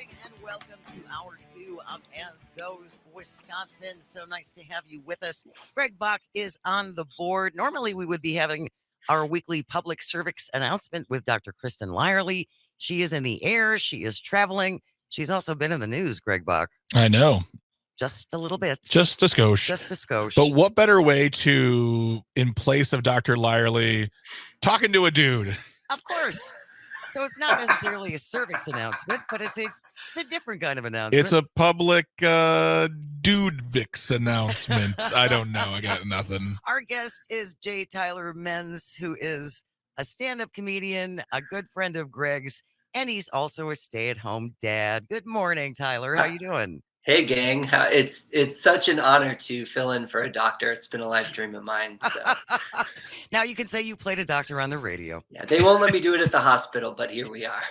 morning and welcome to hour 2 of As Goes Wisconsin. So nice to have you with us. Greg Bach is on the board. Normally we would be having our weekly public service announcement with Dr. Kristen Lyerly. She is in the air. She is traveling. She's also been in the news, Greg Bach. I know. Just a little bit. Just a skosh. Just a skosh. But what better way to, in place of Dr. Lyerly, talking to a dude? Of course. So it's not necessarily a cervix announcement, but it's a different kind of announcement. It's a public dude Vix announcement. I don't know. I got nothing. Our guest is J. Tyler Menz, who is a stand-up comedian, a good friend of Greg's, and he's also a stay-at-home dad. Good morning, Tyler. How you doing? Hey, gang. It's such an honor to fill in for a doctor. It's been a life dream of mine. So. Now you can say you played a doctor on the radio. Yeah, they won't let me do it at the hospital, but here we are.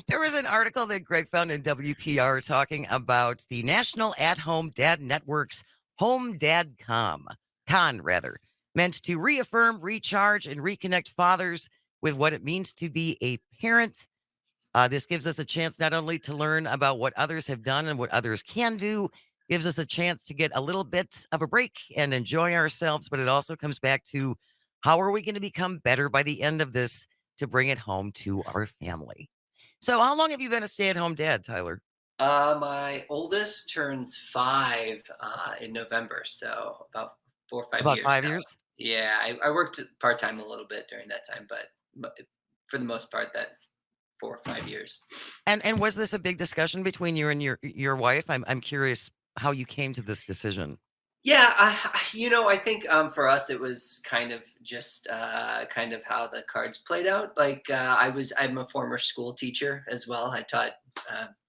There was an article that Greg found in WPR talking about the National At-Home Dad Network's Home Dad Con, meant to reaffirm, recharge, and reconnect fathers with what it means to be a parent. This gives us a chance not only to learn about what others have done and what others can do, gives us a chance to get a little bit of a break and enjoy ourselves, but it also comes back to how are we going to become better by the end of this to bring it home to our family. So how long have you been a stay-at-home dad, Tyler? My oldest turns 5 in November, so about 4 or 5 years. About 5 now. years? Yeah, I worked part-time a little bit during that time, but for the most part, that 4 or 5 years. And was this a big discussion between you and your wife? I'm curious how you came to this decision. Yeah, I think for us it was kind of just kind of how the cards played out. Like I'm a former school teacher as well. I taught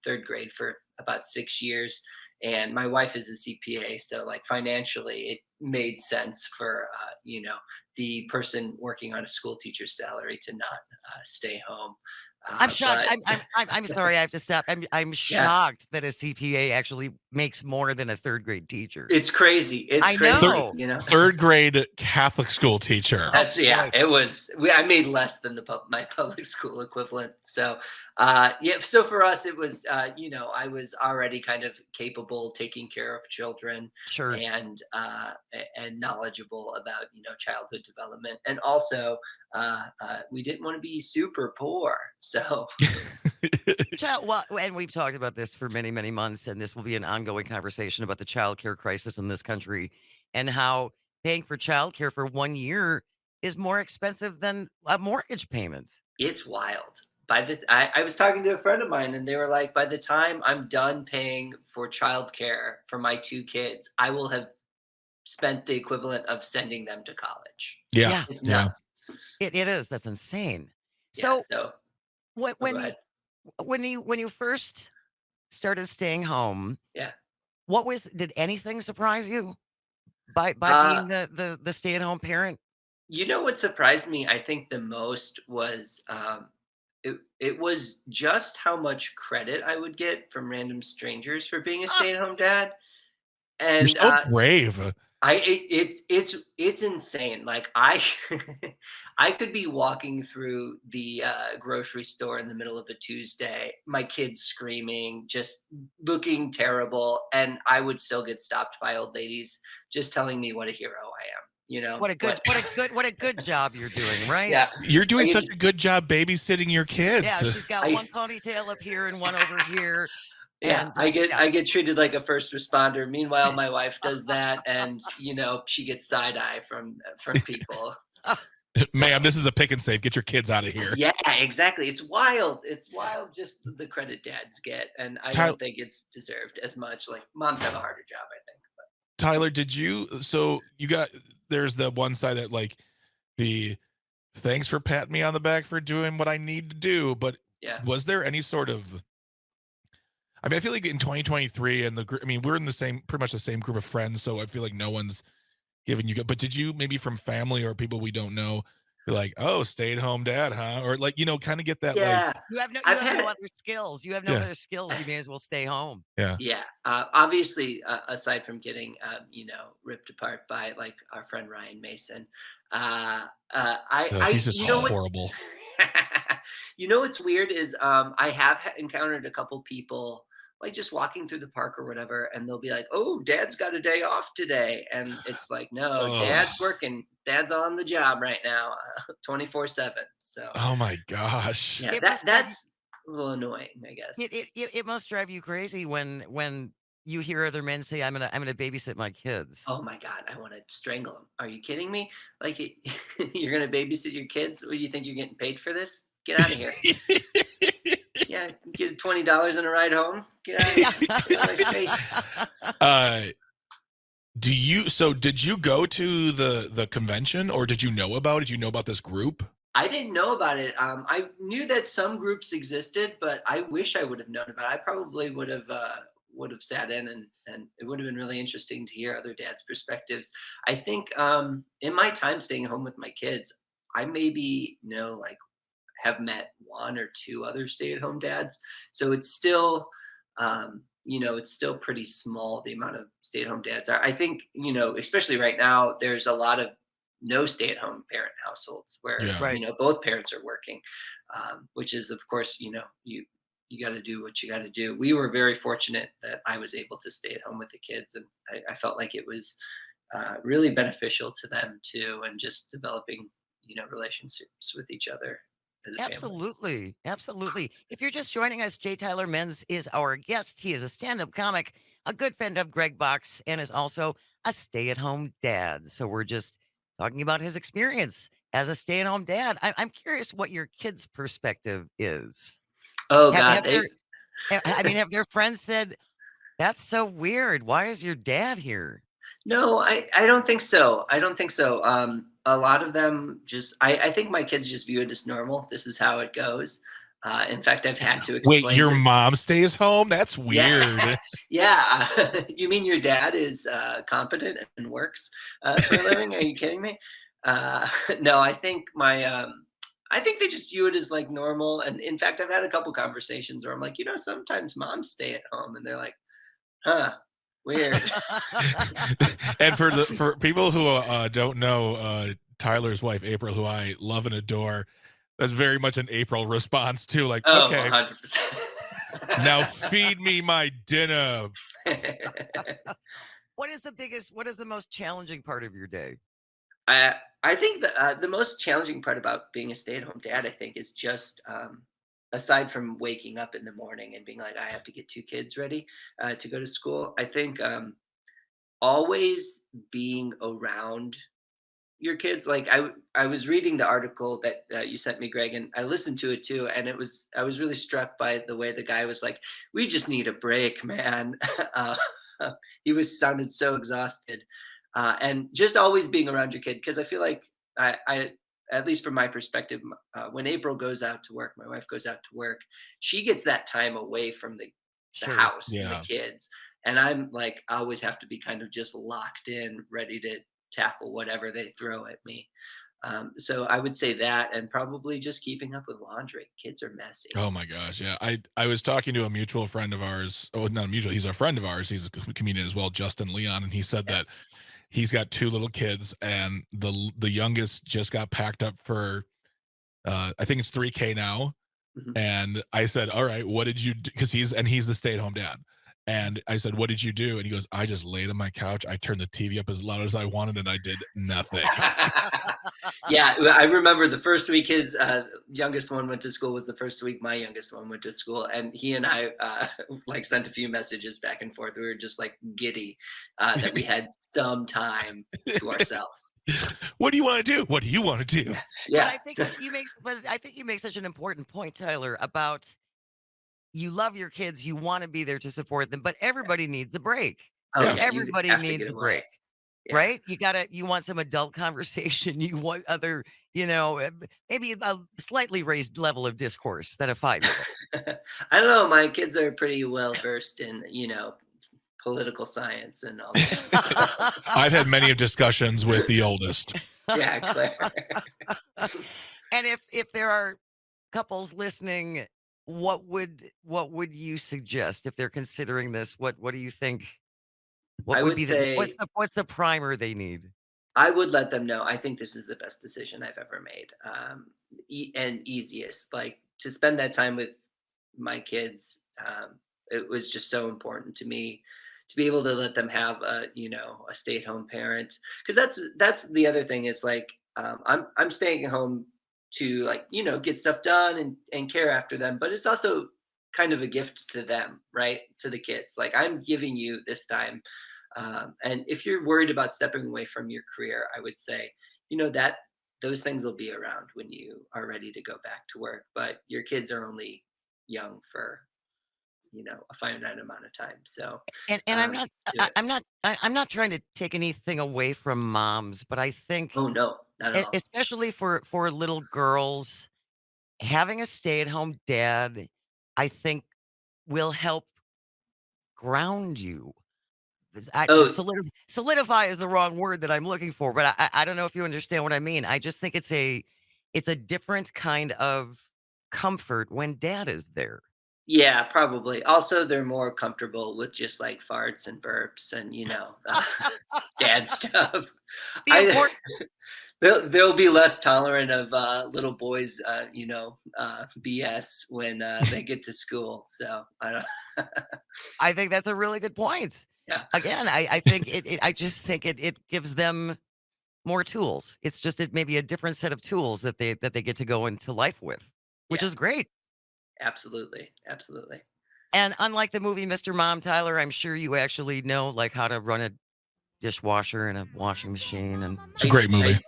3rd grade for about 6 years, and my wife is a CPA, so like financially it made sense for the person working on a school teacher's salary to not stay home. I'm shocked. I'm sorry. I have to stop. I'm shocked that a CPA actually makes more than a 3rd grade teacher. It's crazy. It's crazy. Know. 3rd grade Catholic school teacher. That's It was. I made less than my public school equivalent. So, So for us, it was. I was already kind of capable taking care of children. Sure. And knowledgeable about childhood development, and also we didn't want to be super poor. So, and we've talked about this for many, many months, and this will be an ongoing conversation about the child care crisis in this country and how paying for child care for 1 year is more expensive than a mortgage payment. It's wild. I was talking to a friend of mine, and they were like, by the time I'm done paying for childcare for my 2 kids, I will have spent the equivalent of sending them to college. Yeah. It's nuts. It is. That's insane. So when you first started staying home, did anything surprise you by being the stay-at-home parent? You know what surprised me, I think the most was it was just how much credit I would get from random strangers for being a stay-at-home dad. And you're so brave. It's insane. Like I could be walking through the grocery store in the middle of a Tuesday, my kids screaming, just looking terrible, and I would still get stopped by old ladies just telling me what a hero I am. What a good job you're doing, right? Yeah, you're doing such a good job babysitting your kids. Yeah, she's got one ponytail up here and one over here. Yeah, I get treated like a first responder. Meanwhile, my wife does that, and she gets side eye from people. Ma'am, this is a pick and save. Get your kids out of here. Yeah, exactly. It's wild. It's wild. Just the credit dads get, and I don't think it's deserved as much. Like moms have a harder job, I think. But. Tyler, there's the one side that like the thanks for patting me on the back for doing what I need to do, but was there any sort of I feel like in 2023 we're in pretty much the same group of friends. So I feel like no one's giving you, but did you maybe from family or people we don't know like, oh, stay-at-home dad, huh? Or like, kind of get that like, Yeah. You have no I've had other skills. You have no yeah, other skills. You may as well stay home. yeah. Yeah, obviously, aside from getting, ripped apart by like our friend Ryan Mason, He's just you know what's, horrible. what's weird is, I have encountered a couple people like just walking through the park or whatever, and they'll be like, "Oh, Dad's got a day off today," and it's like, "No, Oh, Dad's working. Dad's on the job right now, 24/7." So oh my gosh. yeah, It must drive you that's a little annoying, I guess. it must drive you crazy when you hear other men say, I'm gonna babysit my kids." Oh my god, I wanna strangle him. Are you kidding me? Like, you're gonna babysit your kids? What do you think you're getting paid for this? Get out of here. Yeah, get $20 and a ride home. Get out of here. Get out of my face. uh, did you go to the convention, or did you know about it? Did you know about this group? I didn't know about it. I knew that some groups existed, but I wish I would have known about it. I probably would have sat in, and it would have been really interesting to hear other dads' perspectives. I think in my time staying home with my kids, I maybe know like have met one or two other stay-at-home dads. So it's still, it's still pretty small the amount of stay-at-home dads are. I think, especially right now, there's a lot of no stay-at-home parent households where Yeah. Right. both parents are working, which is of course you got to do what you got to do. We were very fortunate that I was able to stay at home with the kids, and I felt like it was really beneficial to them too, and just developing relationships with each other as a family. Absolutely. Absolutely. If you're just joining us, J. Tyler Menz is our guest. He is a stand-up comic, a good friend of Greg Box, and is also a stay-at-home dad. So we're just talking about his experience as a stay-at-home dad. I'm curious what your kids' perspective is. Oh Have, God, have their I mean, have their friends said, "That's so weird. Why is your dad here?" no, I don't think so. I don't think so. A lot of them just, I think my kids just view it as normal. This is how it goes. In fact, I've had to Wait, explain your to, mom stays home? That's weird. yeah, yeah. You mean your dad is competent and works for a living? Are you kidding me? No, I think I think they just view it as like normal. And in fact, I've had a couple conversations where I'm like, sometimes moms stay at home, and they're like, huh, weird. And for people who don't know, Tyler's wife April, who I love and adore, that's very much an April response to like, Oh, okay, 100%. now feed me my dinner. What is the most challenging part of your day? I think the most challenging part about being a stay-at-home dad, I think, is just aside from waking up in the morning and being like, I have to get two kids ready to go to school. I think always being around your kids. Like I was reading the article that you sent me, Greg, and I listened to it too, and I was really struck by the way the guy was like, "We just need a break, man." uh, he sounded so exhausted, and just always being around your kid, because I feel like I at least from my perspective, when April goes out to work, my wife goes out to work, she gets that time away from the Sure. house and the Yeah. kids, and I'm like, I always have to be kind of just locked in, ready to tackle whatever they throw at me. So I would say that, and probably just keeping up with laundry. Kids are messy. Oh my gosh, yeah. I was talking to a mutual friend of ours. Oh, not a mutual. He's a friend of ours. He's a comedian as well, Justin Leon, and he said Yeah. that he's got two little kids, and the youngest just got packed up for I think it's 3K now. Mhm. And I said, all right, what did you do? Because he's the stay-at-home dad. And I said, what did you do? And he goes, I just laid on my couch. I turned the TV up as loud as I wanted, and I did nothing. Yeah, I remember the first week his youngest one went to school was the first week my youngest one went to school, and he and I like sent a few messages back and forth. We were just like giddy that we had some time to ourselves. What do you want to do? What do you want to do? But Yeah. I think you make such an important point, Tyler, about you love your kids, you want to be there to support them, but everybody needs a break. Oh Yeah. yeah, you Everybody have to needs get a away. break, Yeah. right? You want some adult conversation. You want other, maybe a slightly raised level of discourse than a 5-year-old. I don't know. My kids are pretty well versed in, political science and all that. I've had many of discussions with the oldest. Yeah, Claire. And if there are couples listening, what would you suggest if they're considering this? What do you think? What I would would be the say what's the primer they need? I would let them know. I think this is the best decision I've ever made, and easiest. Like to spend that time with my kids. It was just so important to me to be able to let them have a stay-at-home parent, because that's the other thing is like I'm staying at home to like get stuff done and care after them, but it's also kind of a gift to them, right? To the kids, like I'm giving you this time. And if you're worried about stepping away from your career, I would say, that those things will be around when you are ready to go back to work. But your kids are only young for, a finite amount of time. So And I'm not do it. I'm not trying to take anything away from moms, but I think Oh no, not at all. especially for little girls, having a stay-at-home dad, I think will help ground you. Oh Solidify is the wrong word that I'm looking for, but I don't know if you understand what I mean. I just think it's a different kind of comfort when dad is there. yeah, probably. Also, they're more comfortable with just like farts and burps and dad stuff. The I important they'll be less tolerant of little boys, BS when they get to school. So I don't. I think that's a really good point. Yeah, Again, I think I just think it gives them more tools. It's just it maybe a different set of tools that they get to go into life with, which yeah, is great. absolutely, absolutely. And unlike the movie Mr. Mom, Tyler, I'm sure you actually know like how to run a dishwasher and a washing machine and It's a I great movie.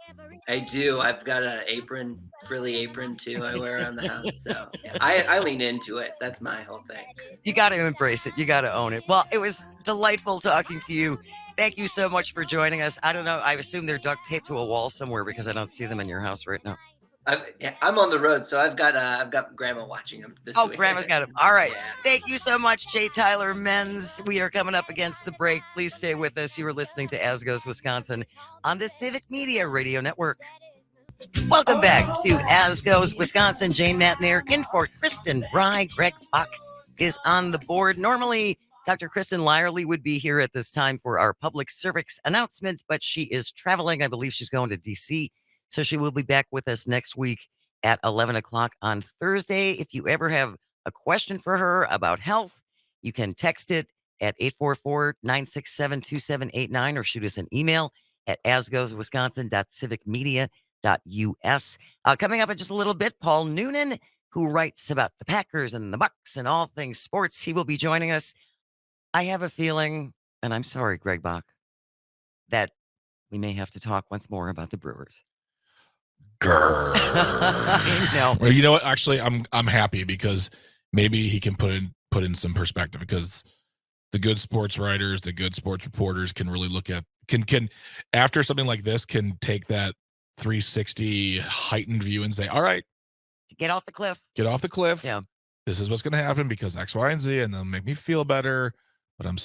I I do. I've got a apron, frilly apron too. I wear around the house. So yeah, I lean into it. That's my whole thing. you got to embrace it. You got to own it. Well, it was delightful talking to you. Thank you so much for joining us. I don't know. I assume they're duct taped to a wall somewhere because I don't see them in your house right now. I'm on the road, so I've got grandma watching them this Oh, week. Grandma's got them. All right. Yeah. Thank you so much, J. Tyler Menz. We are coming up against the break. Please stay with us. You are listening to As Goes Wisconsin on the Civic Media Radio Network. Welcome back to As Goes Wisconsin. Jane Matnair in for Kristen Rye. Greg Bach is on the board. Normally, Dr. Kristen Lyerly would be here at this time for our public service announcement, but she is traveling. I believe she's going to D.C., so she will be back with us next week at 11 o'clock on Thursday. If you ever have a question for her about health, you can text it at 844-967-2789 or shoot us an email at asgoeswisconsin.civicmedia.us. Coming up in just a little bit, Paul Noonan, who writes about the Packers and the Bucks and all things sports. He will be joining us. I have a feeling, and I'm sorry, Greg Bach, that we may have to talk once more about the Brewers. I know. Well, you know what? Actually, I'm happy because maybe he can put in some perspective, because the good sports writers, the good sports reporters can really look at can after something like this can take that 360 heightened view and say, all right, Get off the cliff. get off the cliff. Yeah. This is what's going to happen because X, Y, and Z, and they'll make me feel better. But I'm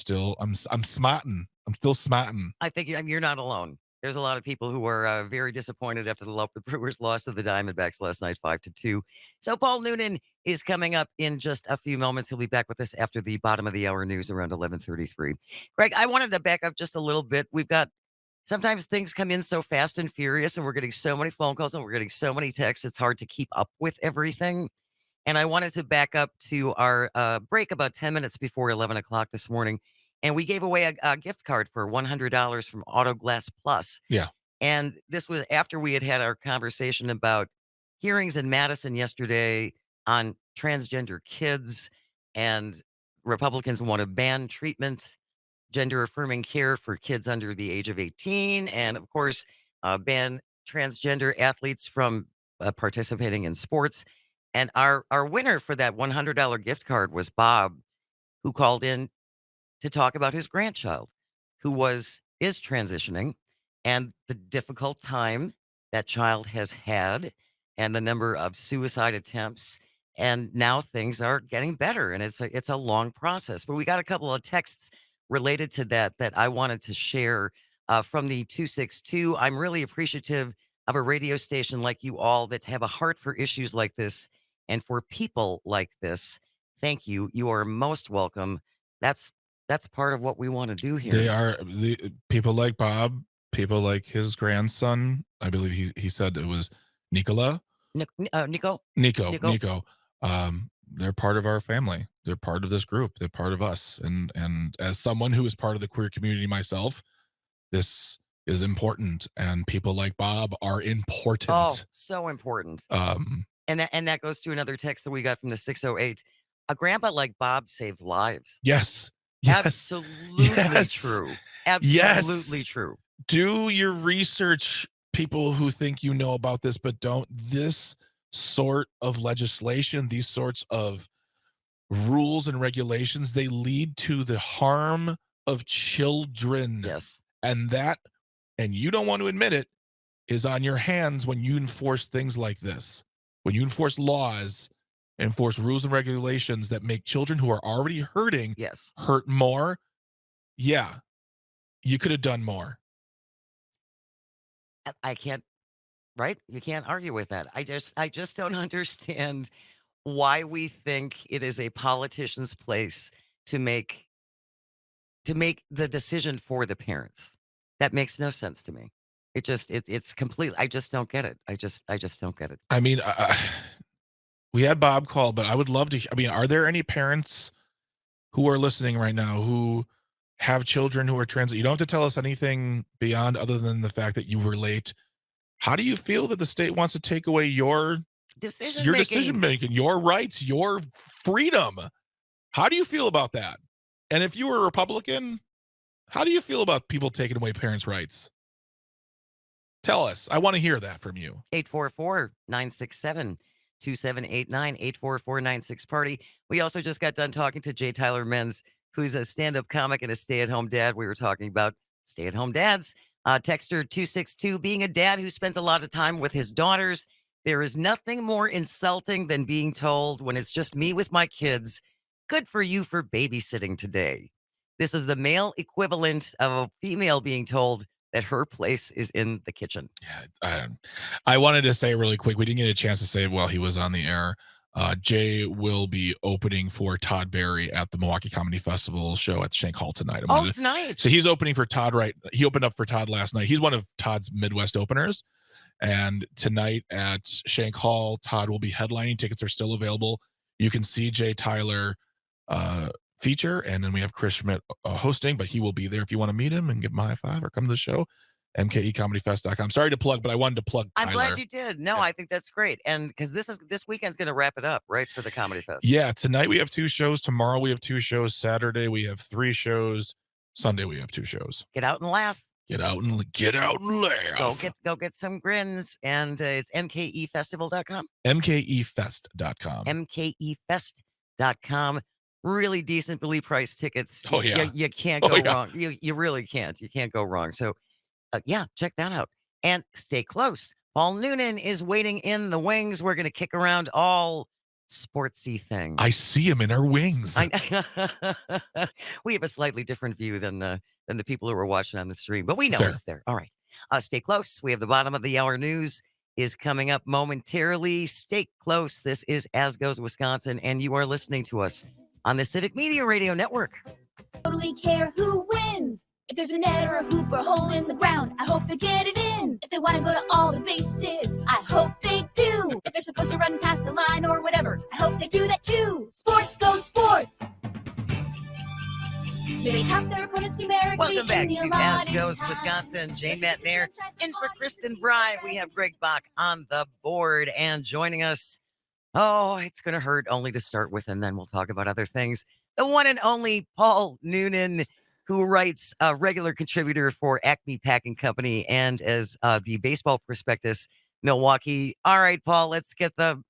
smarting. I'm still smarting. I think you're not alone. There's a lot of people who are very disappointed after the Brewers lost to the Diamondbacks last night, 5-2. So Paul Noonan is coming up in just a few moments. He'll be back with us after the bottom of the hour news around 11:33. Greg, I wanted to back up just a little bit. Sometimes things come in so fast and furious, and we're getting so many phone calls and we're getting so many texts. It's hard to keep up with everything. And I wanted to back up to our break about 10 minutes before 11 o'clock this morning. And we gave away a gift card for $100 from Auto Glass Plus. Yeah. And this was after we had our conversation about hearings in Madison yesterday on transgender kids. And Republicans want to ban treatment, gender affirming care for kids under the age of 18. And of course, ban transgender athletes from participating in sports. And our winner for that $100 gift card was Bob, who called in to talk about his grandchild, who is transitioning, and the difficult time that child has had, and the number of suicide attempts. And now things are getting better, and it's a long process. But we got a couple of texts related to that I wanted to share. from the 262. I'm really appreciative of a radio station like you all that have a heart for issues like this and for people like this. Thank you. You are most welcome. That's part of what we want to do here. They are the people like Bob, people like his grandson. I believe he said it was Nicola. Nico. They're part of our family. They're part of this group. They're part of us. And as someone who is part of the queer community myself, this is important. And people like Bob are important. Oh, so important. And that goes to another text that we got from the 608. A grandpa like Bob saved lives. Yes. Absolutely true. Absolutely true. Do your research, people who think you know about this, but don't. This sort of legislation, these sorts of rules and regulations, they lead to the harm of children. Yes. And you don't want to admit it, is on your hands when you enforce things like this. When you enforce laws, enforce rules and regulations that make children who are already hurting hurt more. Yeah, you could have done more. I can't, right? You can't argue with that. I just don't understand why we think it is a politician's place to make the decision for the parents. That makes no sense to me. It's completely, I just don't get it. I just don't get it. I mean, we had Bob call, but I would love to. I mean, are there any parents who are listening right now who have children who are trans? You don't have to tell us anything beyond other than the fact that you were late. How do you feel that the state wants to take away your decision making, your rights, your freedom? How do you feel about that? And if you were a Republican, how do you feel about people taking away parents' rights? Tell us. I want to hear that from you. 844-967-2789, 844-96-PARTY. We also just got done talking to J. Tyler Menz, who's a stand-up comic and a stay-at-home dad. We were talking about stay-at-home dads. Texter 262, being a dad who spends a lot of time with his daughters, there is nothing more insulting than being told when it's just me with my kids, good for you for babysitting today. This is the male equivalent of a female being told that her place is in the kitchen. Yeah, I wanted to say really quick, we didn't get a chance to say it while he was on the air. Jay will be opening for Todd Barry at the Milwaukee Comedy Festival show at Shank Hall tonight. Tonight. So he's opening for Todd, right? He opened up for Todd last night. He's one of Todd's Midwest openers. And tonight at Shank Hall, Todd will be headlining. Tickets are still available. You can see Jay Tyler feature, and then we have Chris Schmidt hosting, but he will be there if you want to meet him and give him a high five or come to the show. mkecomedyfest.com. Sorry to plug, but I wanted to plug Tyler. I'm glad you did. No, I think that's great. And because this weekend's going to wrap it up, right, for the Comedy Fest. Yeah, tonight we have 2 shows. Tomorrow we have 2 shows. Saturday we have 3 shows. Sunday we have 2 shows. Get out and laugh. Get out and laugh. Go get some grins. And it's mkefestival.com. mkefest.com. mkefest.com. Really decently priced tickets. Oh, yeah. You can't go wrong. You really can't. You can't go wrong. So, check that out. And stay close. Paul Noonan is waiting in the wings. We're going to kick around all sportsy things. I see him in our wings. We have a slightly different view than the people who are watching on the stream, but we know it's there. All right. Stay close. We have the bottom of the hour news is coming up momentarily. Stay close. This is As Goes Wisconsin, and you are listening to us on the Civic Media Radio Network. Totally care who wins. If there's a net or a hoop or a hole in the ground, I hope they get it in. If they want to go to all the bases, I hope they do. If they're supposed to run past a line or whatever, I hope they do that too. Sports go sports. They top their opponents numerically. Welcome back in the to As allotted Goes time. Wisconsin. Jane Matnair in for Kristen Bry. We have Greg Bach on the board, and joining us, it's going to hurt only to start with, and then we'll talk about other things. The one and only Paul Noonan, who writes a regular contributor for Acme Packing Company and as the baseball prospectus, Milwaukee. All right, Paul, let's get the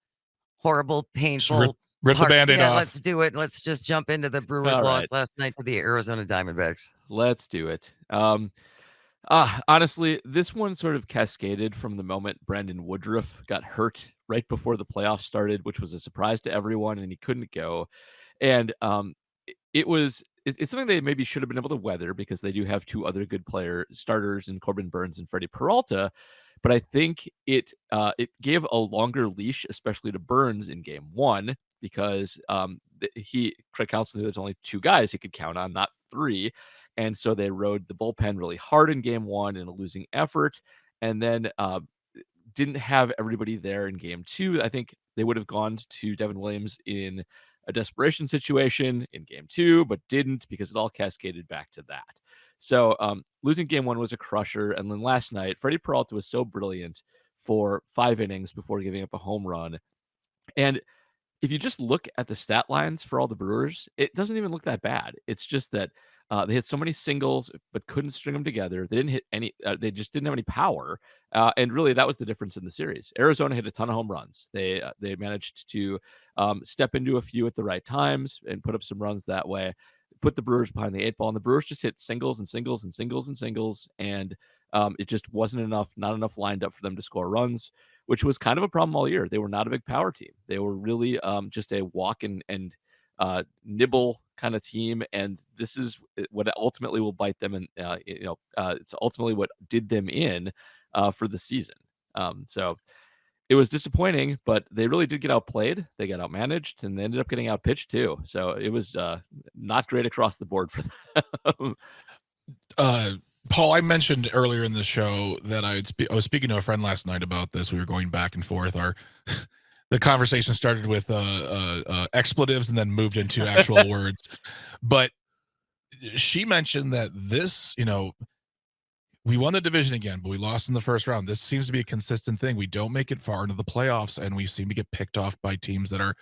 horrible, painful Rip the Band-Aid off. Let's do it. Let's just jump into the Brewers loss last night to the Arizona Diamondbacks. Let's do it. Honestly, this one sort of cascaded from the moment Brandon Woodruff got hurt right before the playoffs started, which was a surprise to everyone, and he couldn't go. And it's something they maybe should have been able to weather because they do have two other good starters in Corbin Burnes and Freddie Peralta. But I think it gave a longer leash, especially to Burnes in game one, because Craig Counsell knew there's only two guys he could count on, not three. And so they rode the bullpen really hard in game one in a losing effort. And then didn't have everybody there in game two. I think they would have gone to Devin Williams in a desperation situation in game two, but didn't because it all cascaded back to that. So losing game one was a crusher. And then last night, Freddie Peralta was so brilliant for 5 innings before giving up a home run. And if you just look at the stat lines for all the Brewers, it doesn't even look that bad. It's just that they hit so many singles, but couldn't string them together. They didn't hit any. They just didn't have any power, and really that was the difference in the series. Arizona hit a ton of home runs. They managed to step into a few at the right times and put up some runs that way. Put the Brewers behind the 8 ball, and the Brewers just hit singles and singles and singles and singles, and it just wasn't enough. Not enough lined up for them to score runs, which was kind of a problem all year. They were not a big power team. They were really just a walk and nibble kind of team, and this is what ultimately will bite them, and it's ultimately what did them in for the season. So it was disappointing, but they really did get outplayed. They got outmanaged, and they ended up getting outpitched too. So it was not great across the board for them. Paul, I mentioned earlier in the show that I was speaking to a friend last night about this. We were going back and forth. The conversation started with expletives and then moved into actual words. But she mentioned that this, we won the division again, but we lost in the first round. This seems to be a consistent thing. We don't make it far into the playoffs, and we seem to get picked off by teams that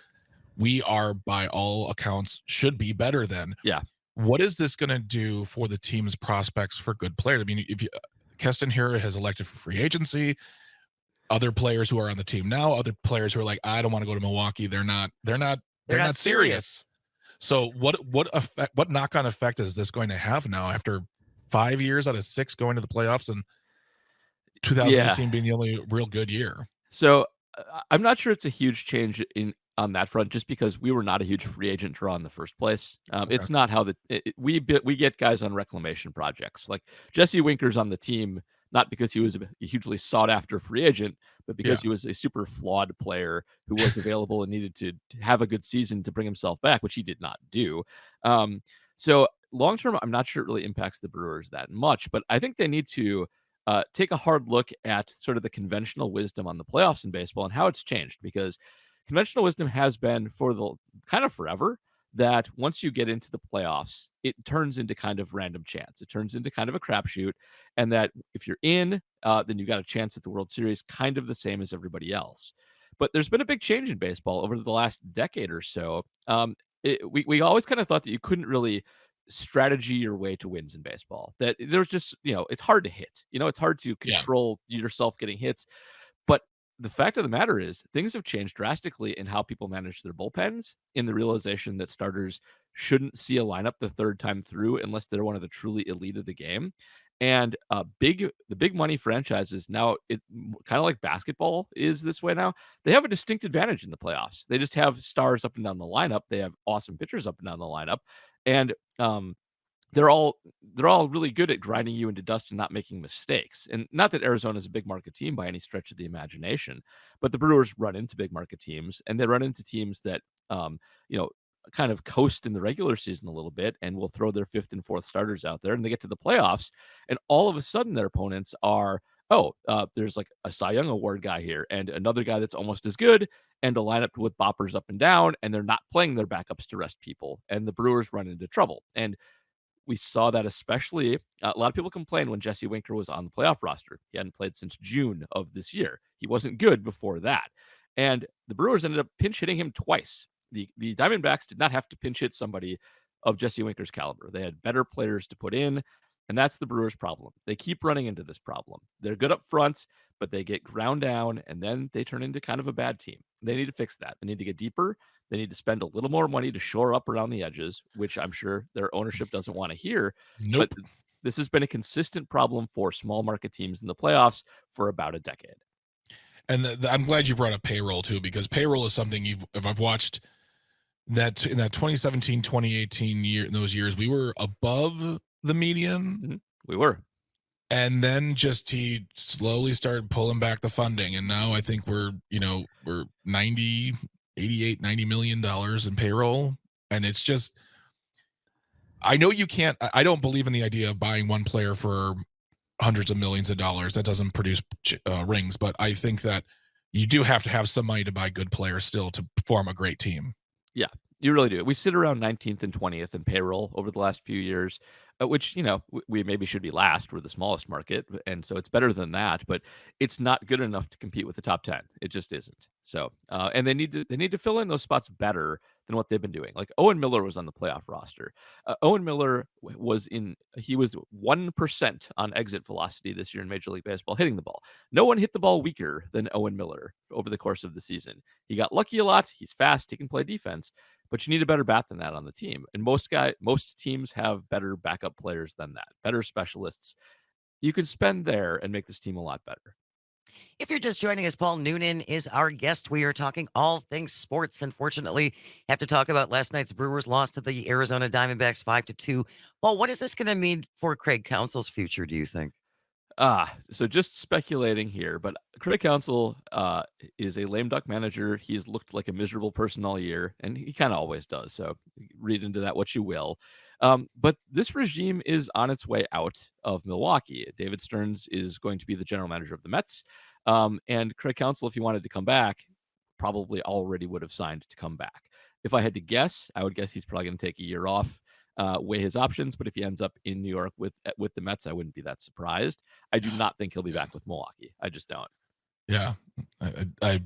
we are, by all accounts, should be better than. Yeah. What is this going to do for the team's prospects for good players? I mean, Keston here has elected for free agency. Other players who are on the team now, other players who are like, I don't want to go to Milwaukee. They're not serious. So what knock-on effect is this going to have now after 5 years out of 6 going to the playoffs and 2018 being the only real good year? So I'm not sure it's a huge change on that front, just because we were not a huge free agent draw in the first place. Okay. It's not how we get guys on reclamation projects. Like Jesse Winker's on the team, not because he was a hugely sought after free agent, but because he was a super flawed player who was available and needed to have a good season to bring himself back, which he did not do. So long term, I'm not sure it really impacts the Brewers that much, but I think they need to take a hard look at sort of the conventional wisdom on the playoffs in baseball and how it's changed, because conventional wisdom has been for the kind of forever that once you get into the playoffs, it turns into kind of random chance. It turns into kind of a crapshoot, and that if you're in, then you got a chance at the World Series, kind of the same as everybody else. But there's been a big change in baseball over the last decade or so. We always kind of thought that you couldn't really strategy your way to wins in baseball. That there's just, it's hard to hit. It's hard to control yourself getting hits. But the fact of the matter is things have changed drastically in how people manage their bullpens, in the realization that starters shouldn't see a lineup the third time through unless they're one of the truly elite of the game. And the big money franchises now, it kind of like basketball is this way now. They have a distinct advantage in the playoffs. They just have stars up and down the lineup. They have awesome pitchers up and down the lineup, and they're all really good at grinding you into dust and not making mistakes. And not that Arizona is a big market team by any stretch of the imagination, but the Brewers run into big market teams, and they run into teams that kind of coast in the regular season a little bit and will throw their 5th and 4th starters out there, and they get to the playoffs, and all of a sudden their opponents are, there's like a Cy Young Award guy here and another guy that's almost as good, and a lineup with boppers up and down, and they're not playing their backups to rest people, and the Brewers run into trouble. And we saw that especially, a lot of people complained when Jesse Winker was on the playoff roster. He hadn't played since June of this year. He wasn't good before that. And the Brewers ended up pinch hitting him twice. The Diamondbacks did not have to pinch hit somebody of Jesse Winker's caliber. They had better players to put in, and that's the Brewers' problem. They keep running into this problem. They're good up front, but they get ground down, and then they turn into kind of a bad team. They need to fix that. They need to get deeper. They need to spend a little more money to shore up around the edges, which I'm sure their ownership doesn't want to hear. Nope. But this has been a consistent problem for small market teams in the playoffs for about a decade. And I'm glad you brought up payroll too, because payroll is something I've watched that in that 2017, 2018 year, in those years, we were above the median. Mm-hmm. We were. And then he slowly started pulling back the funding. And now I think we're 90, 88, $90 million in payroll. And it's just, I know you can't, I don't believe in the idea of buying one player for hundreds of millions of dollars. That doesn't produce rings. But I think that you do have to have some money to buy good players still to form a great team. Yeah, you really do. We sit around 19th and 20th in payroll over the last few years, which, we maybe should be last. We're the smallest market, and so it's better than that, but it's not good enough to compete with the top 10. It just isn't. So, and they need to fill in those spots better than what they've been doing. Like Owen Miller was on the playoff roster. Owen Miller was 1% on exit velocity this year in Major League Baseball, hitting the ball. No one hit the ball weaker than Owen Miller over the course of the season. He got lucky a lot. He's fast. He can play defense, but you need a better bat than that on the team. And most teams have better backup players than that, better specialists. You can spend there and make this team a lot better. If you're just joining us, Paul Noonan is our guest. We are talking all things sports. Unfortunately, have to talk about last night's Brewers loss to the Arizona Diamondbacks 5-2. Paul, what is this going to mean for Craig Counsell's future, do you think? So just speculating here, but Craig Counsell is a lame duck manager. He's looked like a miserable person all year, and he kind of always does. So read into that what you will. But this regime is on its way out of Milwaukee. David Stearns is going to be the general manager of the Mets. And Craig Counsell, if he wanted to come back, probably already would have signed to come back. If I had to guess, I would guess he's probably going to take a year off, weigh his options. But if he ends up in New York with the Mets, I wouldn't be that surprised. I do not think he'll be back with Milwaukee. I just don't. Yeah, I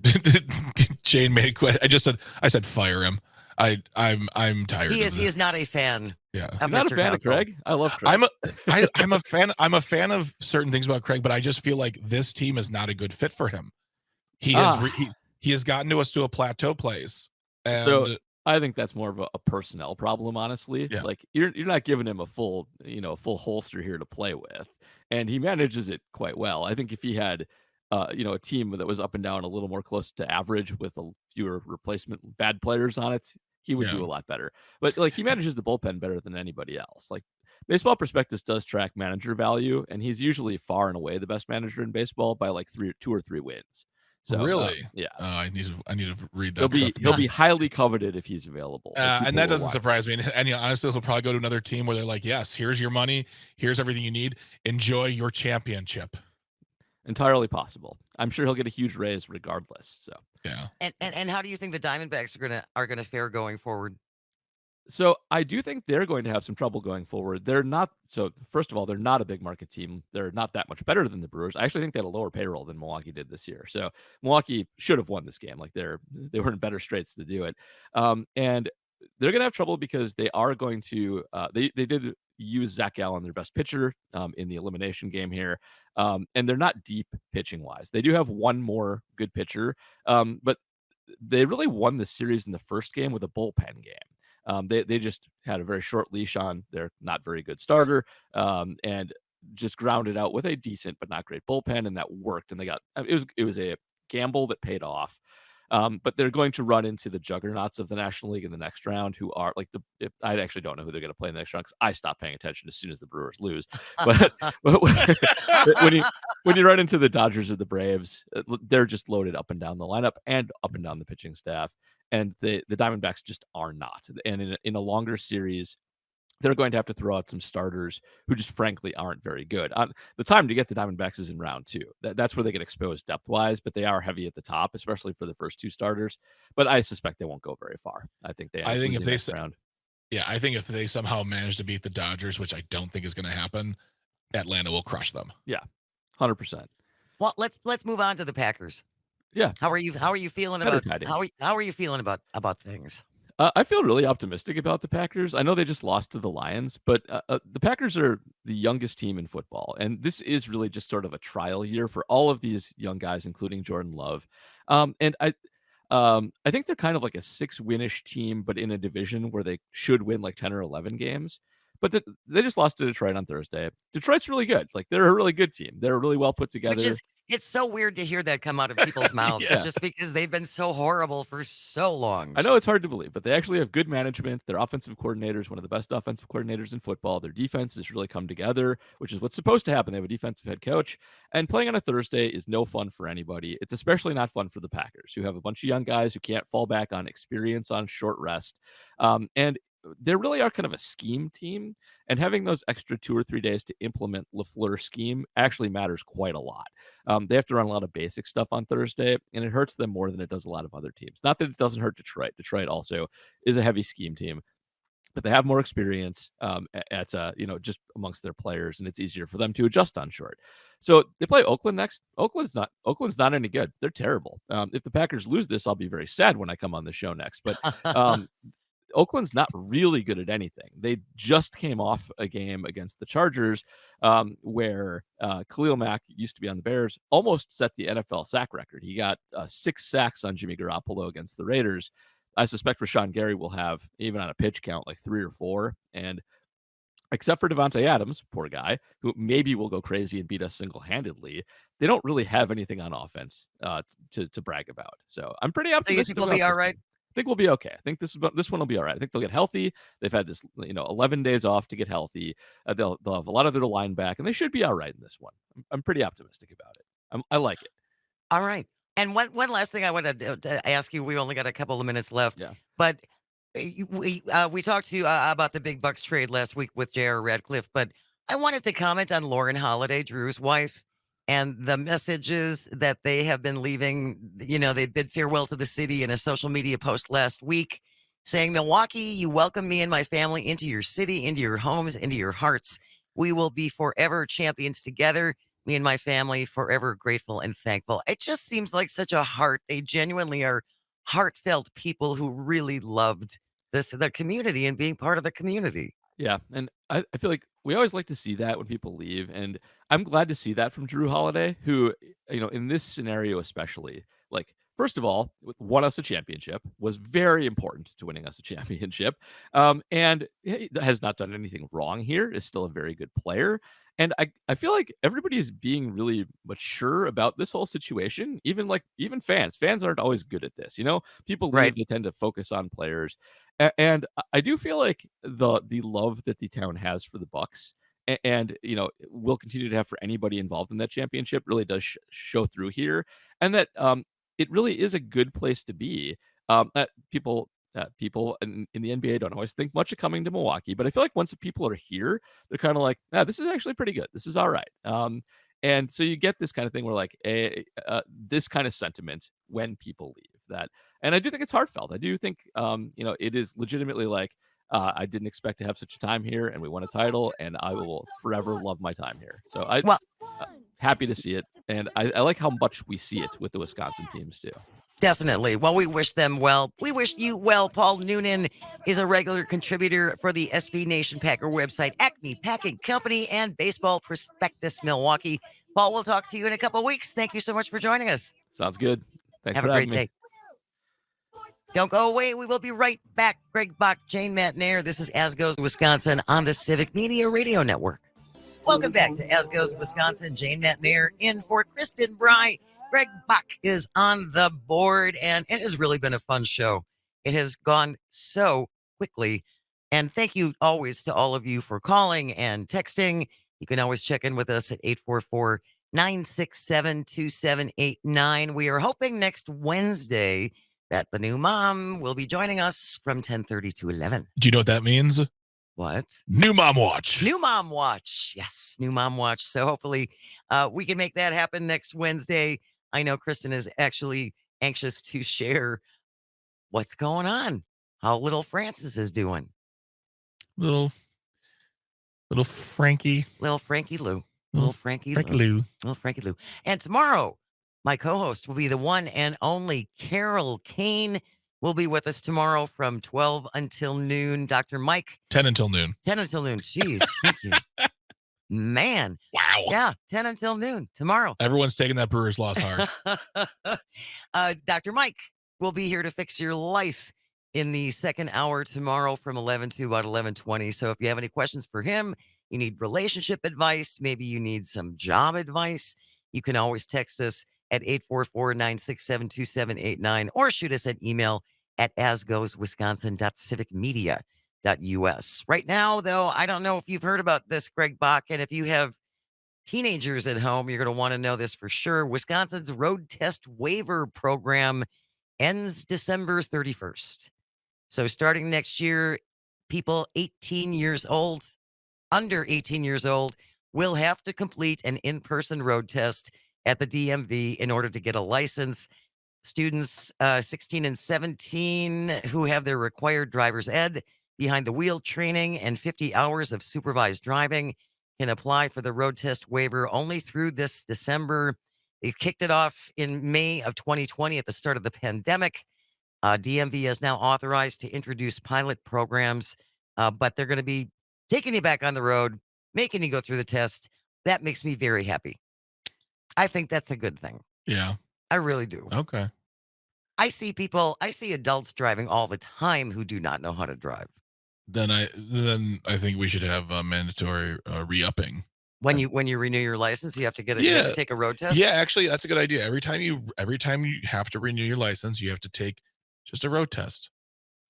Jane made a question. I said fire him. I'm tired. He is not a fan. Yeah, I'm not a fan of Craig. I love Craig. I'm a fan. I'm a fan of certain things about Craig, but I just feel like this team is not a good fit for him. He has gotten to us to a plateau place. And so I think that's more of a personnel problem, honestly. Yeah. Like you're not giving him a full holster here to play with, and he manages it quite well. I think if he had a team that was up and down a little more close to average with fewer replacement bad players on it, he would do a lot better. But like he manages the bullpen better than anybody else. Like Baseball Prospectus does track manager value, and he's usually far and away the best manager in baseball by like 2 or 3 wins. So really, yeah. I need to read that. He'll be highly coveted if he's available. And that doesn't surprise me. And honestly, he'll probably go to another team where they're like, "Yes, here's your money, here's everything you need. Enjoy your championship." Entirely possible. I'm sure he'll get a huge raise regardless. So yeah. And how do you think the Diamondbacks are gonna fare going forward? So I do think they're going to have some trouble going forward. They're not. So first of all, they're not a big market team. They're not that much better than the Brewers. I actually think they had a lower payroll than Milwaukee did this year. So Milwaukee should have won this game. Like they were in better straits to do it. And they're going to have trouble because they are going to. They did use Zach Gallen, their best pitcher, in the elimination game here. And they're not deep pitching wise. They do have one more good pitcher, but they really won the series in the first game with a bullpen game. They just had a very short leash on their not very good starter, and just grounded out with a decent but not great bullpen, and that worked. And they got it was a gamble that paid off. But they're going to run into the juggernauts of the National League in the next round, who are like I actually don't know who they're going to play in the next round because I stopped paying attention as soon as the Brewers lose. But when you run into the Dodgers or the Braves, they're just loaded up and down the lineup and up and down the pitching staff. And the Diamondbacks just are not. And in a longer series, they're going to have to throw out some starters who just frankly aren't very good. The time to get the Diamondbacks is in round 2. That's where they get exposed depth-wise, but they are heavy at the top, especially for the first 2 starters. But I suspect they won't go very far. I think if they round. Yeah, I think if they somehow manage to beat the Dodgers, which I don't think is going to happen, Atlanta will crush them. Yeah, 100%. Well, let's move on to the Packers. Yeah. How are you feeling about how are you feeling about things? I feel really optimistic about the Packers. I know they just lost to the Lions, but the Packers are the youngest team in football, and this is really just sort of a trial year for all of these young guys, including Jordan Love. And I think they're kind of like a 6-winish team, but in a division where they should win like 10 or 11 games. But they just lost to Detroit on Thursday. Detroit's really good. Like they're a really good team. They're really well put together. It's so weird to hear that come out of people's mouths just because they've been so horrible for so long. I know it's hard to believe, but they actually have good management. Their offensive coordinator is one of the best offensive coordinators in football. Their defense has really come together, which is what's supposed to happen. They have a defensive head coach, and playing on a Thursday is no fun for anybody. It's especially not fun for the Packers, who have a bunch of young guys who can't fall back on experience on short rest. And they really are kind of a scheme team, and having those extra 2 or 3 days to implement LaFleur's scheme actually matters quite a lot. They have to run a lot of basic stuff on Thursday, and it hurts them more than it does a lot of other teams. Not that it doesn't hurt Detroit. Detroit also is a heavy scheme team, but they have more experience at just amongst their players, and it's easier for them to adjust on short. So they play Oakland next. Oakland's not any good. They're terrible. If the Packers lose this, I'll be very sad when I come on the show next. But Oakland's not really good at anything. They just came off a game against the Chargers where Khalil Mack used to be on the Bears, almost set the NFL sack record. He got 6 sacks on Jimmy Garoppolo against the Raiders. I suspect Rashawn Gary will have, even on a pitch count, like 3 or 4. And except for Devontae Adams, poor guy, who maybe will go crazy and beat us single-handedly, they don't really have anything on offense to brag about. So I'm pretty optimistic. So you think we'll be all right? I think we'll be okay. I think this one will be all right. I think they'll get healthy. They've had this 11 days off to get healthy. They'll have a lot of their line back, and they should be all right in this one. I'm pretty optimistic about it. I like it. All right. And one last thing I wanted to ask you. We only got a couple of minutes left. Yeah. But we talked to you about the big bucks trade last week with J.R. Radcliffe, but I wanted to comment on Lauren Holiday, Drew's wife, and the messages that they have been leaving. They bid farewell to the city in a social media post last week saying, Milwaukee, you welcome me and my family into your city, into your homes, into your hearts. We will be forever champions together. Me and my family forever grateful and thankful. It just seems like such a heart. They genuinely are heartfelt people who really loved the community and being part of the community. Yeah, and I feel like we always like to see that when people leave, and I'm glad to see that from Drew Holiday, who, in this scenario especially, like, first of all, won us a championship, was very important to winning us a championship, and he has not done anything wrong here, is still a very good player. And I feel like everybody is being really mature about this whole situation. Even fans aren't always good at this. People leave, Right. they tend to focus on players. And I do feel like the love that the town has for the Bucks and will continue to have for anybody involved in that championship really does show through here. And that it really is a good place to be. That people in the NBA don't always think much of coming to Milwaukee, but I feel like once the people are here, they're kind of like, this is actually pretty good. This is all right. And so you get this kind of thing where this kind of sentiment when people leave that. And I do think it's heartfelt. I do think, it is legitimately like, I didn't expect to have such a time here, and we won a title, and I will forever love my time here. So I'm happy to see it. And I like how much we see it with the Wisconsin teams too. Definitely. Well, we wish them well. We wish you well. Paul Noonan is a regular contributor for the SB Nation Packer website, Acme Packing Company, and Baseball Prospectus Milwaukee. Paul, we'll talk to you in a couple of weeks. Thank you so much for joining us. Sounds good. Thanks Have for a great having me. day. Don't go away. We will be right back. Greg Bach, Jane Matnair. This is As Goes Wisconsin on the Civic Media Radio Network. Welcome back to As Goes Wisconsin. Jane Matnair in for Kristen Bry. Greg Bach is on the board, and it has really been a fun show. It has gone so quickly. And thank you always to all of you for calling and texting. You can always check in with us at 844-967-2789. We are hoping next Wednesday that the new mom will be joining us from 10:30 to 11. Do you know what that means? What? New Mom Watch. New Mom Watch. Yes, New Mom Watch. So hopefully we can make that happen next Wednesday. I know Kristen is actually anxious to share what's going on, how little Francis is doing. Little Frankie. Little Frankie Lou. Little Frankie Lou. Little Frankie Lou. And tomorrow, my co-host will be the one and only Carol Kane. Will be with us tomorrow from 12 until noon. Dr. Mike. 10 until noon. 10 until noon. Jeez. Thank you. Man. Wow. Yeah, 10 until noon tomorrow. Everyone's taking that Brewers loss hard. Dr. Mike will be here to fix your life in the second hour tomorrow from 11 to about 11:20. So if you have any questions for him, you need relationship advice, maybe you need some job advice, You can always text us at 844-967-2789 or shoot us an email at asgoeswisconsin.civicmedia.us. Right now, though, I don't know if you've heard about this, Greg Bach, and if you have teenagers at home, you're going to want to know this for sure. Wisconsin's road test waiver program ends December 31st. So starting next year, people 18 years old, under 18 years old, will have to complete an in-person road test at the DMV in order to get a license. Students 16 and 17 who have their required driver's ed, behind the wheel training, and 50 hours of supervised driving can apply for the road test waiver only through this December. They kicked it off in May of 2020 at the start of the pandemic. DMV is now authorized to introduce pilot programs, but they're going to be taking you back on the road, making you go through the test. That makes me very happy. I think that's a good thing. Yeah. I really do. Okay. I see adults driving all the time who do not know how to drive. Then I think we should have mandatory re-upping. When you renew your license, you have to you have to take a road test. Yeah, actually, that's a good idea. Every time you have to renew your license, you have to take just a road test.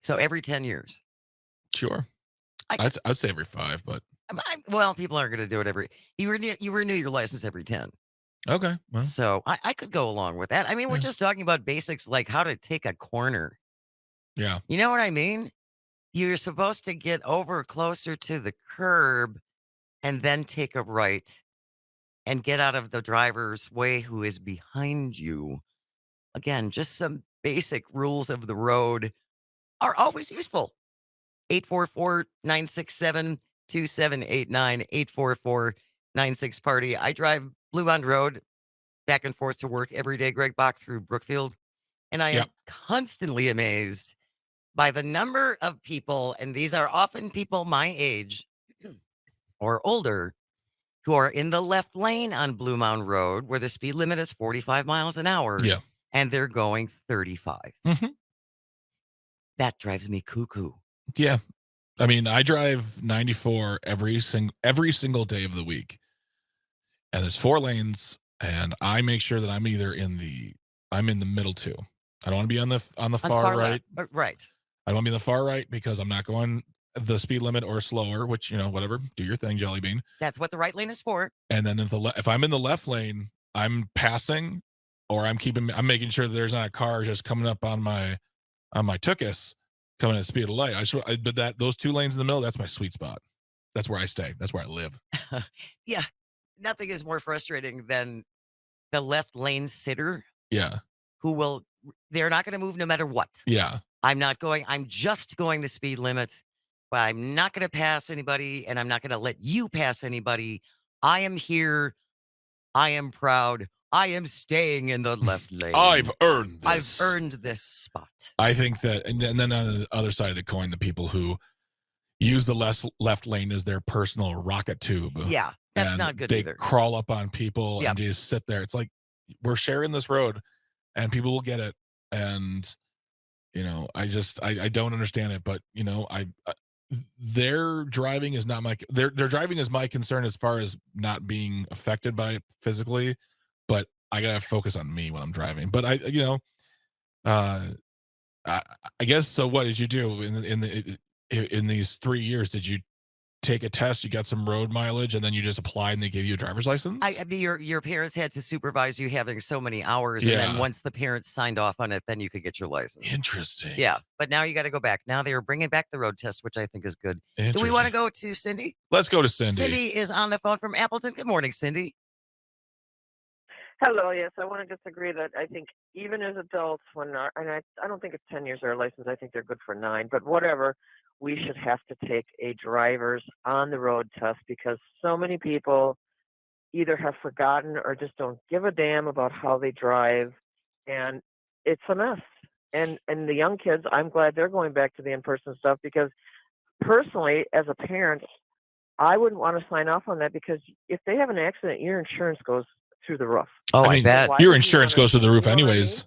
So every 10 years. Sure. I'd say every 5, but well, people aren't going to do it you renew your license every 10. Okay. Well, so I could go along with that. I mean, we're just talking about basics like how to take a corner. Yeah. You know what I mean? You're supposed to get over closer to the curb and then take a right and get out of the driver's way who is behind you. Again, just some basic rules of the road are always useful. 844-967-2789, 844-96-PARTY. I drive Blue Bond Road back and forth to work every day, Greg Bach, through Brookfield. And I am constantly amazed by the number of people, and these are often people my age or older, who are in the left lane on Blue Mound Road where the speed limit is 45 miles an hour. Yeah. And they're going 35. Mm-hmm. That drives me cuckoo. Yeah. I mean, I drive 94 every single day of the week. And there's 4 lanes, and I make sure that I'm either in the middle too. I don't want to be on the far right. Right. I don't want to be in the far right because I'm not going the speed limit or slower, which, whatever, do your thing, Jelly Bean. That's what the right lane is for. And then if I'm in the left lane, I'm passing, or I'm making sure that there's not a car just coming up on my tuchus coming at the speed of light. But those 2 lanes in the middle, that's my sweet spot. That's where I stay. That's where I live. Yeah. Nothing is more frustrating than the left lane sitter. Yeah. They're not going to move no matter what. Yeah. I'm just going the speed limit, but I'm not going to pass anybody, and I'm not going to let you pass anybody. I am here. I am proud. I am staying in the left lane. I've earned this. I've earned this spot. I think that, and then on the other side of the coin, the people who use the left lane as their personal rocket tube. Yeah, that's not good either. They crawl up on people and just sit there. It's like, we're sharing this road, and people will get it. And, I don't understand it, but, their driving is not their driving is my concern as far as not being affected by it physically, but I gotta focus on me when I'm driving. But I guess so. What did you do in these 3 years? Did you take a test? You got some road mileage, and then you just applied, and they gave you a driver's license? I mean, your parents had to supervise you having so many hours, and then once the parents signed off on it, then you could get your license. Interesting. Yeah, but now you got to go back. Now they are bringing back the road test, which I think is good. Do we want to go to Cindy? Let's go to Cindy. Cindy is on the phone from Appleton. Good morning, Cindy. Hello. Yes, I want to disagree that I think even as adults, and I don't think it's 10 years or a license. I think they're good for 9, but whatever. We should have to take a driver's on the road test because so many people either have forgotten or just don't give a damn about how they drive, and it's a mess. And the young kids, I'm glad they're going back to the in-person stuff because personally, as a parent, I wouldn't want to sign off on that because if they have an accident, your insurance goes through the roof. Oh, I bet. Your insurance goes through the roof anyways.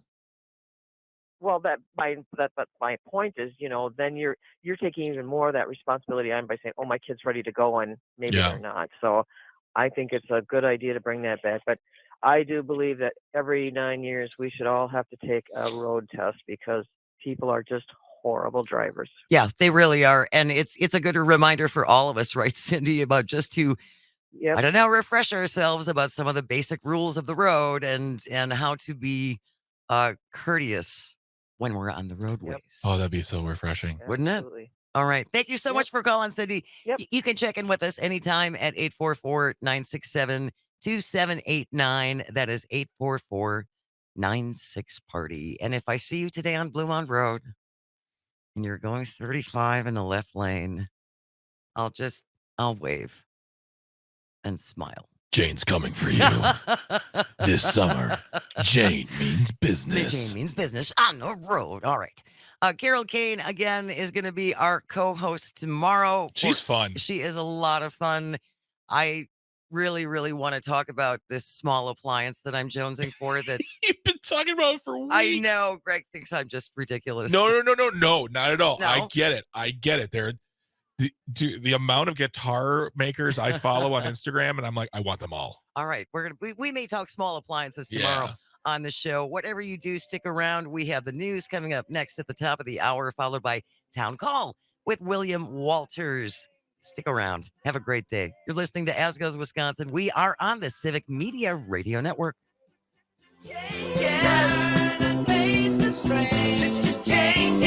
Well, that's my point is, then you're taking even more of that responsibility on by saying, oh, my kid's ready to go, and maybe they're not. So I think it's a good idea to bring that back. But I do believe that every 9 years we should all have to take a road test because people are just horrible drivers. Yeah, they really are. And it's a good reminder for all of us, right, Cindy, about just to, I don't know, refresh ourselves about some of the basic rules of the road and how to be courteous when we're on the roadways. Oh, that'd be so refreshing. Wouldn't it? Absolutely. All right. Thank you so much for calling, Cindy. You can check in with us anytime at 844-967-2789. That is 844-96-PARTY. And if I see you today on Blue Mound Road and you're going 35 in the left lane, I'll wave and smile. Jane's coming for you. This summer, Jane means business. Jane means business on the road. All right. Carol Kane, again, is going to be our co-host tomorrow. She's fun. She is a lot of fun. I really, really want to talk about this small appliance that I'm jonesing for. That You've been talking about it for weeks. I know. Greg thinks I'm just ridiculous. No, not at all. No? I get it. The amount of guitar makers I follow on Instagram, and I'm like, I want them all. All right. We may talk small appliances tomorrow on the show. Whatever you do, stick around. We have the news coming up next at the top of the hour, followed by Town Call with William Walters. Stick around. Have a great day. You're listening to As Goes Wisconsin. We are on the Civic Media Radio Network. Change and face the strange. Change